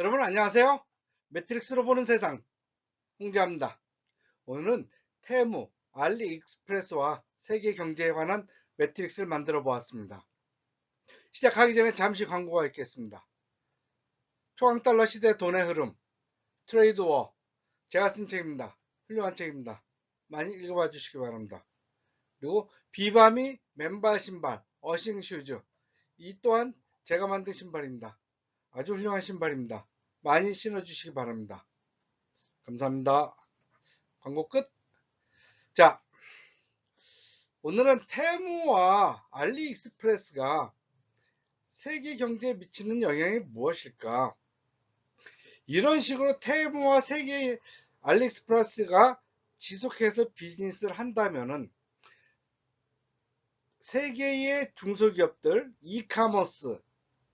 여러분 안녕하세요. 매트릭스로 보는 세상 홍재합니다. 오늘은 테무, 알리익스프레스와 세계 경제에 관한 매트릭스를 만들어 보았습니다. 시작하기 전에 잠시 광고가 있겠습니다. 초강달러 시대 돈의 흐름, 트레이드워, 제가 쓴 책입니다. 훌륭한 책입니다. 많이 읽어봐 주시기 바랍니다. 그리고 비바미 맨발 신발, 어싱 슈즈, 이 또한 제가 만든 신발입니다. 아주 훌륭한 신발입니다. 많이 신어주시기 바랍니다. 감사합니다. 광고 끝. 자, 오늘은 테무와 알리익스프레스가 세계 경제에 미치는 영향이 무엇일까? 이런 식으로 테무와 세계 알리익스프레스가 지속해서 비즈니스를 한다면은 세계의 중소기업들, 이카머스,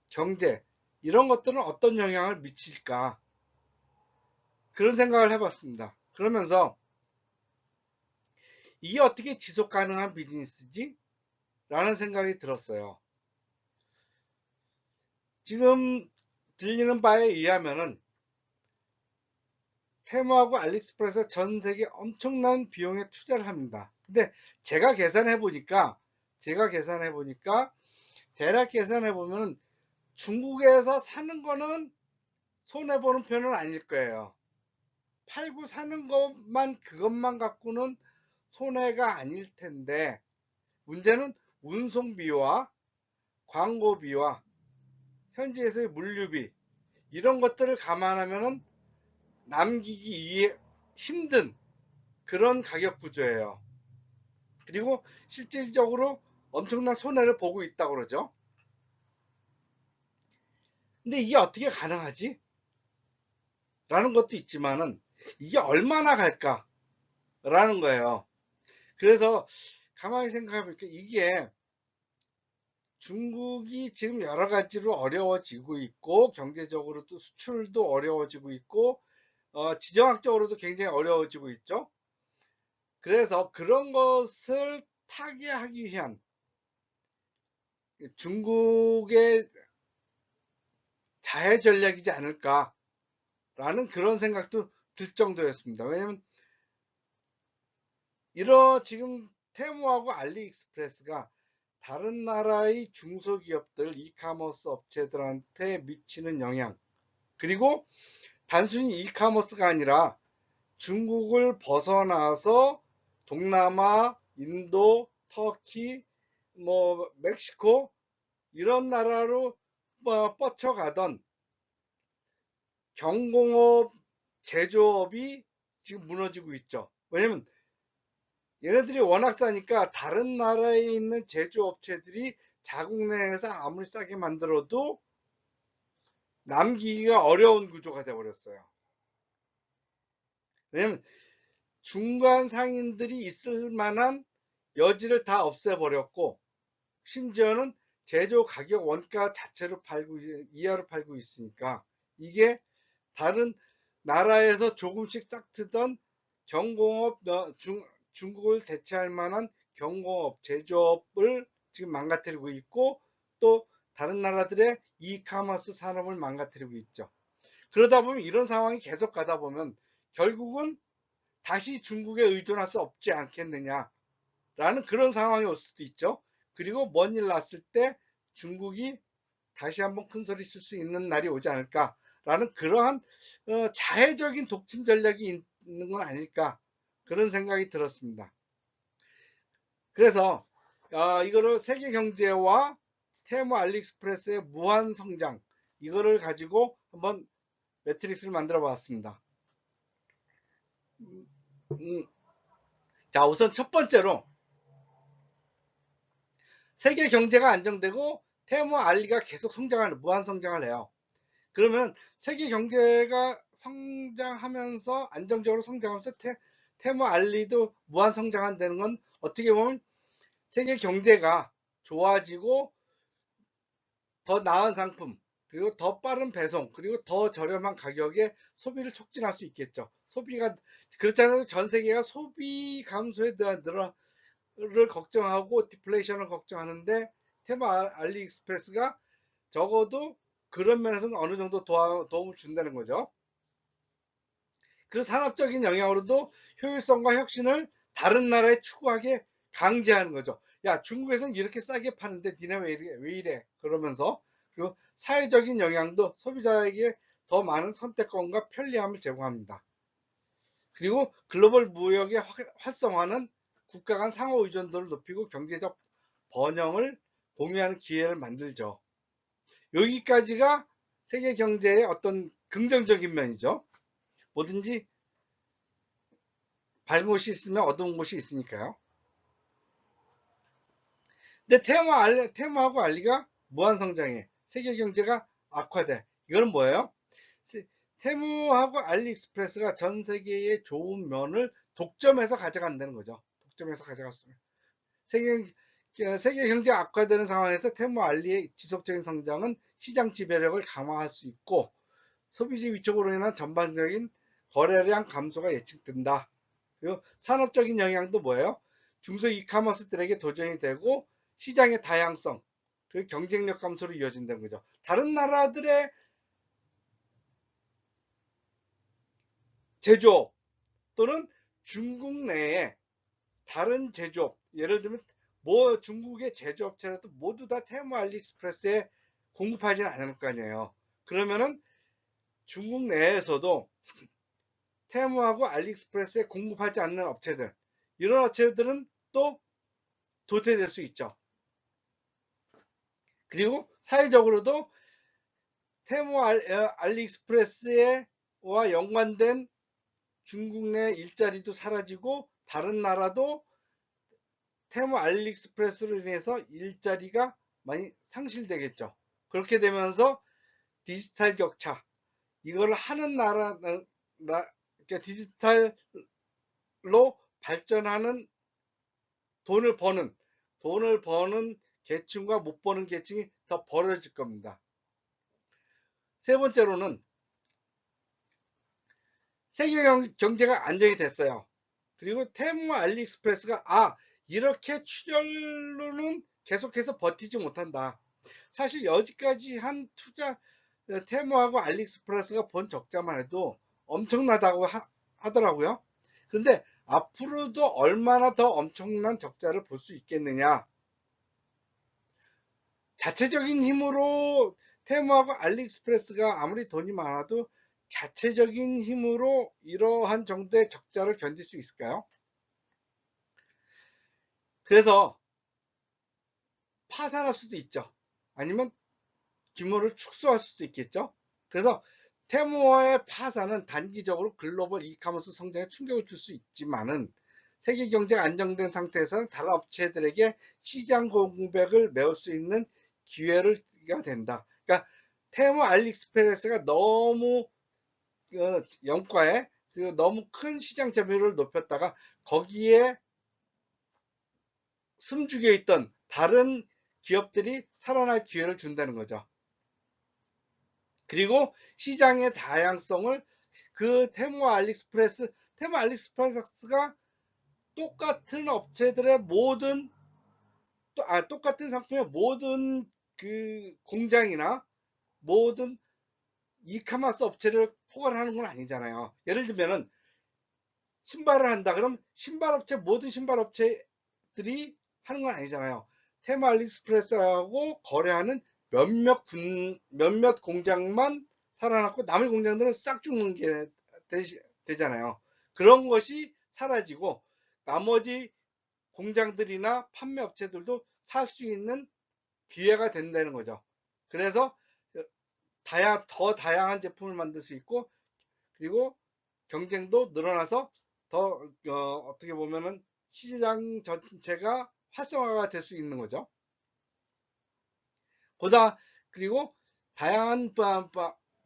경제 이런 것들은 어떤 영향을 미칠까? 그런 생각을 해봤습니다. 그러면서 이게 어떻게 지속 가능한 비즈니스지? 라는 생각이 들었어요. 지금 들리는 바에 의하면은 테무하고 알리익스프레스가 전 세계 엄청난 비용에 투자를 합니다. 근데 제가 계산해 보니까 대략 계산해 보면 중국에서 사는 거는 손해 보는 편은 아닐 거예요. 팔고 사는 것만 그것만 갖고는 손해가 아닐 텐데 문제는 운송비와 광고비와 현지에서의 물류비 이런 것들을 감안하면은 남기기 힘든 그런 가격 구조예요. 그리고 실질적으로 엄청난 손해를 보고 있다고 그러죠. 근데 이게 어떻게 가능하지? 라는 것도 있지만은 이게 얼마나 갈까? 라는 거예요. 그래서 가만히 생각해 보니까 이게 중국이 지금 여러 가지로 어려워지고 있고 경제적으로도 수출도 어려워지고 있고 지정학적으로도 굉장히 어려워지고 있죠. 그래서 그런 것을 타개하기 위한 중국의 자해 전략이지 않을까라는 그런 생각도 들 정도였습니다. 왜냐면 이런 지금 테무하고 알리익스프레스가 다른 나라의 중소기업들, 이카머스 업체들한테 미치는 영향, 그리고 단순히 이카머스가 아니라 중국을 벗어나서 동남아, 인도, 터키, 멕시코 이런 나라로 뻗쳐가던 경공업, 제조업이 지금 무너지고 있죠. 왜냐면 얘네들이 워낙 싸니까 다른 나라에 있는 제조업체들이 자국 내에서 아무리 싸게 만들어도 남기기가 어려운 구조가 되어버렸어요. 왜냐면 중간 상인들이 있을 만한 여지를 다 없애버렸고 심지어는 제조 가격 원가 자체로 팔고 이하로 팔고 있으니까 이게 다른 나라에서 조금씩 싹트던 경공업 중국을 대체할 만한 경공업 제조업을 지금 망가뜨리고 있고 또 다른 나라들의 이카머스 산업을 망가뜨리고 있죠. 그러다 보면 이런 상황이 계속 가다 보면 결국은 다시 중국에 의존할 수 없지 않겠느냐라는 그런 상황이 올 수도 있죠. 그리고 먼 일 났을 때 중국이 다시 한번 큰 소리 쓸 수 있는 날이 오지 않을까라는 그러한 자해적인 독침 전략이 있는 건 아닐까 그런 생각이 들었습니다. 그래서 이거를 세계 경제와 테무 알리익스프레스의 무한 성장 이거를 가지고 한번 매트릭스를 만들어 봤습니다. 자, 우선 첫 번째로 세계 경제가 안정되고 테무 알리가 계속 성장하는 무한 성장을 해요. 그러면 세계 경제가 성장하면서 안정적으로 성장하면서 테무 알리도 무한 성장한다는 건 어떻게 보면 세계 경제가 좋아지고 더 나은 상품 그리고 더 빠른 배송 그리고 더 저렴한 가격에 소비를 촉진할 수 있겠죠. 소비가 그렇잖아요. 전 세계가 소비 감소에 대한 를 걱정하고 디플레이션을 걱정하는데 테마 알리익스프레스가 적어도 그런 면에서는 어느 정도 도움을 준다는 거죠. 그 산업적인 영향으로도 효율성과 혁신을 다른 나라에 추구하게 강제하는 거죠. 야, 중국에서는 이렇게 싸게 파는데 니네 왜 이래? 그러면서. 그리고 사회적인 영향도 소비자에게 더 많은 선택권과 편리함을 제공합니다. 그리고 글로벌 무역의 활성화는 국가 간 상호 의존도를 높이고 경제적 번영을 공유하는 기회를 만들죠. 여기까지가 세계 경제의 어떤 긍정적인 면이죠. 뭐든지 밝은 곳이 있으면 어두운 곳이 있으니까요. 근데 테마하고 알리가 무한성장해. 세계 경제가 악화돼. 이거는 뭐예요? 테무하고 알리익스프레스가 전 세계의 좋은 면을 독점해서 가져간다는 거죠. 독점해서 가져갔어요. 세계 경제가 악화되는 상황에서 테무 알리의 지속적인 성장은 시장 지배력을 강화할 수 있고 소비지 위축으로 인한 전반적인 거래량 감소가 예측된다. 그리고 산업적인 영향도 뭐예요? 중소 이카머스들에게 도전이 되고 시장의 다양성 그리고 경쟁력 감소로 이어진다는 거죠. 다른 나라들의 제조업 또는 중국 내에 다른 제조업 예를 들면 뭐 중국의 제조업체라도 모두 다 테무 알리익스프레스에 공급하지는 않을 거 아니에요. 그러면은 중국 내에서도 테무하고 알리익스프레스에 공급하지 않는 업체들 이런 업체들은 또 도태될 수 있죠. 그리고 사회적으로도 테무 알리익스프레스와 연관된 중국 내 일자리도 사라지고 다른 나라도 테무 알리익스프레스로 인해서 일자리가 많이 상실되겠죠. 그렇게 되면서 디지털 격차 이걸 하는 그러니까 디지털로 발전하는 돈을 버는 계층과 못 버는 계층이 더 벌어질 겁니다. 세 번째로는 세계 경제가 안정이 됐어요. 그리고 테무 알리익스프레스가 이렇게 출혈로는 계속해서 버티지 못한다. 사실 여지까지 한 투자 테무하고 알리익스프레스가 본 적자만 해도 엄청나다고 하더라고요. 그런데 앞으로도 얼마나 더 엄청난 적자를 볼 수 있겠느냐. 자체적인 힘으로 테무하고 알리익스프레스가 아무리 돈이 많아도 자체적인 힘으로 이러한 정도의 적자를 견딜 수 있을까요? 그래서 파산할 수도 있죠. 아니면 규모를 축소할 수도 있겠죠. 그래서 테무의 파산은 단기적으로 글로벌 이카머스 성장에 충격을 줄 수 있지만은 세계 경제가 안정된 상태에서는 다른 업체들에게 시장 공백을 메울 수 있는 기회가 된다. 그러니까 테무 알리익스프레스가 너무 영가에 그리고 너무 큰 시장 점유율을 높였다가 거기에 숨죽여 있던 다른 기업들이 살아날 기회를 준다는 거죠. 그리고 시장의 다양성을 그 테무 알리익스프레스가 똑같은 업체들의 똑같은 상품의 모든 그 공장이나 모든 이카마스 업체를 포괄하는 건 아니잖아요. 예를 들면은 신발을 한다 그럼 모든 신발 업체들이 하는 건 아니잖아요. 테무 알리익스프레스하고 거래하는 몇몇 공장만 살아남고 나머지 공장들은 싹 죽는 게 되잖아요. 그런 것이 사라지고 나머지 공장들이나 판매 업체들도 살 수 있는 기회가 된다는 거죠. 그래서 더 다양한 제품을 만들 수 있고 그리고 경쟁도 늘어나서 더 어떻게 보면은 시장 전체가 활성화가 될 수 있는 거죠. 그리고 다양한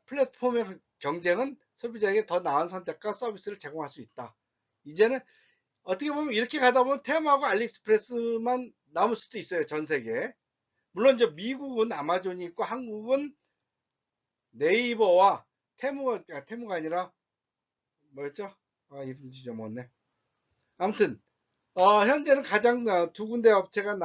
플랫폼의 경쟁은 소비자에게 더 나은 선택과 서비스를 제공할 수 있다. 이제는 어떻게 보면 이렇게 가다 보면 테마하고 알리익스프레스만 남을 수도 있어요. 전 세계에. 물론 이제 미국은 아마존이 있고 한국은 네이버와 테무가 아니라 뭐였죠? 이름 잊어먹었네. 아무튼 현재는 가장 두 군데 업체가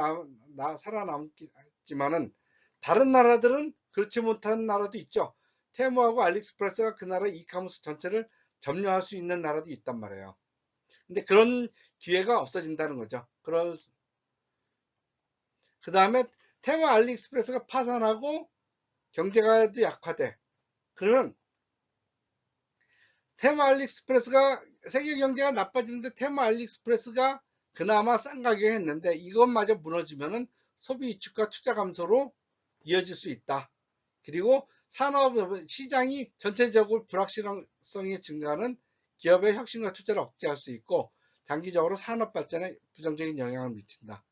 살아남지만은 다른 나라들은 그렇지 못한 나라도 있죠. 테무하고 알리익스프레스가 그 나라 이카머스 전체를 점령할 수 있는 나라도 있단 말이에요. 근데 그런 기회가 없어진다는 거죠. 그 다음에 테무 알리익스프레스가 파산하고 경제가 약화돼. 그러면 테무 알리익스프레스가 세계 경제가 나빠지는데 테무 알리익스프레스가 그나마 싼 가격에 했는데 이것마저 무너지면은 소비 위축과 투자 감소로 이어질 수 있다. 그리고 산업 시장이 전체적으로 불확실성이 증가하는 기업의 혁신과 투자를 억제할 수 있고 장기적으로 산업 발전에 부정적인 영향을 미친다.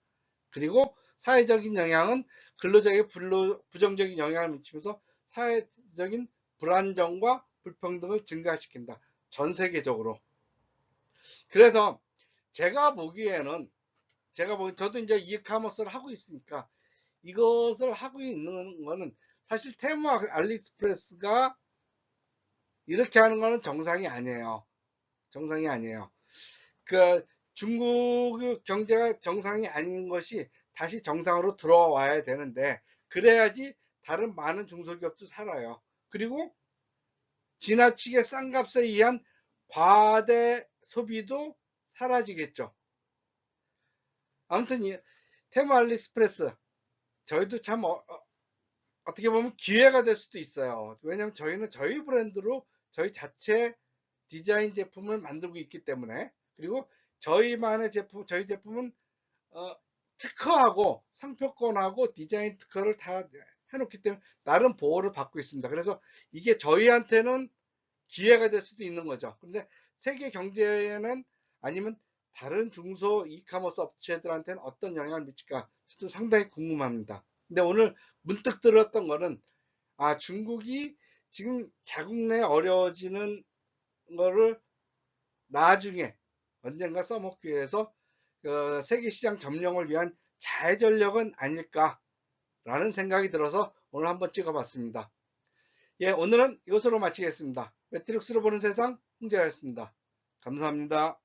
그리고 사회적인 영향은 근로자에게 부정적인 영향을 미치면서 사회적인 불안정과 불평등을 증가시킨다. 전 세계적으로. 그래서 제가 보기에는 저도 이제 이카머스를 하고 있으니까 이것을 하고 있는 거는 사실 테무 알리익스프레스가 이렇게 하는 거는 정상이 아니에요. 정상이 아니에요. 그 중국 경제가 정상이 아닌 것이 다시 정상으로 들어와야 되는데 그래야지 다른 많은 중소기업도 살아요. 그리고 지나치게 싼 값에 의한 과대 소비도 사라지겠죠. 아무튼 테무 알리익스프레스 저희도 참 어떻게 보면 기회가 될 수도 있어요. 왜냐하면 저희는 저희 브랜드로 저희 자체 디자인 제품을 만들고 있기 때문에 그리고 저희만의 제품, 저희 제품은 특허하고 상표권하고 디자인 특허를 다 해놓기 때문에 나름 보호를 받고 있습니다. 그래서 이게 저희한테는 기회가 될 수도 있는 거죠. 근데 세계 경제에는 아니면 다른 중소 이카머스 업체들한테는 어떤 영향을 미칠까 저도 상당히 궁금합니다. 근데 오늘 문득 들었던 거는 중국이 지금 자국 내 어려워지는 거를 나중에 언젠가 써먹기 위해서 세계 시장 점령을 위한 자해전력은 아닐까라는 생각이 들어서 오늘 한번 찍어봤습니다. 예, 오늘은 이것으로 마치겠습니다. 매트릭스로 보는 세상 홍재였습니다. 감사합니다.